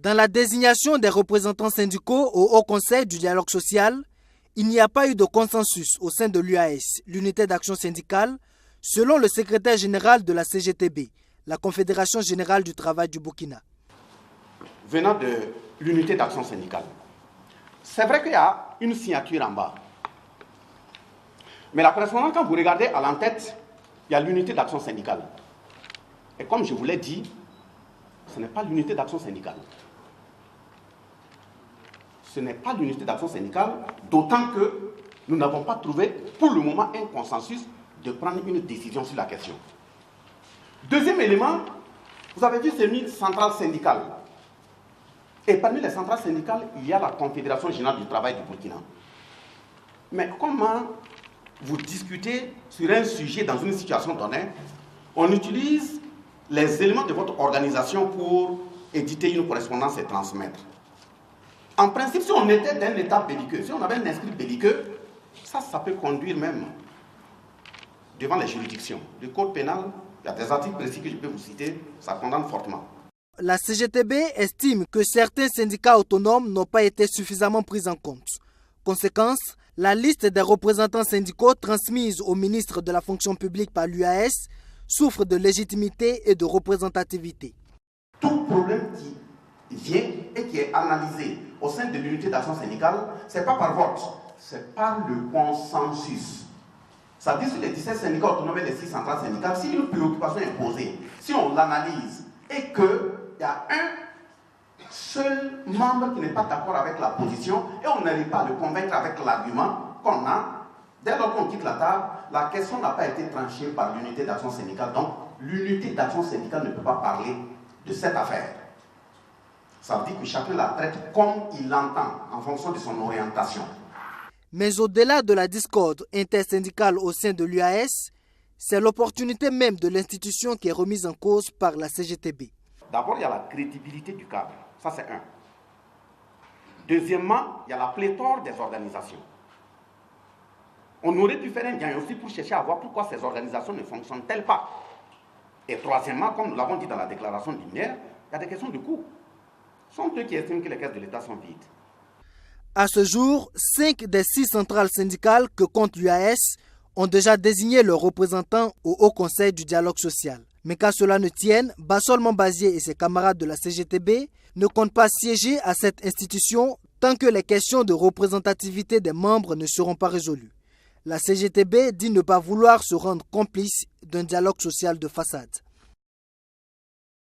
Dans la désignation des représentants syndicaux au Haut Conseil du dialogue social, il n'y a pas eu de consensus au sein de l'UAS, l'unité d'action syndicale, selon le secrétaire général de la CGTB, la Confédération générale du travail du Burkina. Venant de l'unité d'action syndicale, c'est vrai qu'il y a une signature en bas. Mais la correspondance, quand vous regardez à l'entête, il y a l'unité d'action syndicale. Et comme je vous l'ai dit, ce n'est pas l'unité d'action syndicale. Ce n'est pas l'unité d'action syndicale, d'autant que nous n'avons pas trouvé pour le moment un consensus de prendre une décision sur la question. Deuxième élément, vous avez vu, c'est une centrale syndicale. Et parmi les centrales syndicales, il y a la Confédération générale du travail du Burkina. Mais comment vous discutez sur un sujet dans une situation donnée, on utilise les éléments de votre organisation pour éditer une correspondance et transmettre. En principe, si on était d'un état belliqueux, si on avait un esprit belliqueux, ça peut conduire même devant les juridictions. Le code pénal, il y a des articles précis que je peux vous citer, ça condamne fortement. La CGTB estime que certains syndicats autonomes n'ont pas été suffisamment pris en compte. Conséquence, la liste des représentants syndicaux transmise au ministre de la fonction publique par l'UAS souffre de légitimité et de représentativité. Tout problème qui vient et qui est analysé au sein de l'unité d'action syndicale, ce n'est pas par vote, c'est par le consensus. Ça dit sur les 17 syndicats autonomes et les 6 centrales syndicales, si une préoccupation est posée, si on l'analyse et qu'il y a un seul membre qui n'est pas d'accord avec la position et on n'arrive pas à le convaincre avec l'argument qu'on a, dès lors qu'on quitte la table, la question n'a pas été tranchée par l'unité d'action syndicale. Donc, l'unité d'action syndicale ne peut pas parler de cette affaire. Ça veut dire que chacun la traite comme il l'entend, en fonction de son orientation. Mais au-delà de la discorde intersyndicale au sein de l'UAS, c'est l'opportunité même de l'institution qui est remise en cause par la CGTB. D'abord, il y a la crédibilité du cadre. Ça, c'est un. Deuxièmement, il y a la pléthore des organisations. On aurait pu faire un diagnostic pour chercher à voir pourquoi ces organisations ne fonctionnent-elles pas. Et troisièmement, comme nous l'avons dit dans la déclaration liminaire, il y a des questions de coût. Ce sont eux qui estiment que les caisses de l'État sont vides. À ce jour, 5 des 6 centrales syndicales que compte l'UAS ont déjà désigné leurs représentants au Haut Conseil du dialogue social. Mais qu'à cela ne tienne, Bassol Mambazié et ses camarades de la CGTB ne comptent pas siéger à cette institution tant que les questions de représentativité des membres ne seront pas résolues. La CGTB dit ne pas vouloir se rendre complice d'un dialogue social de façade.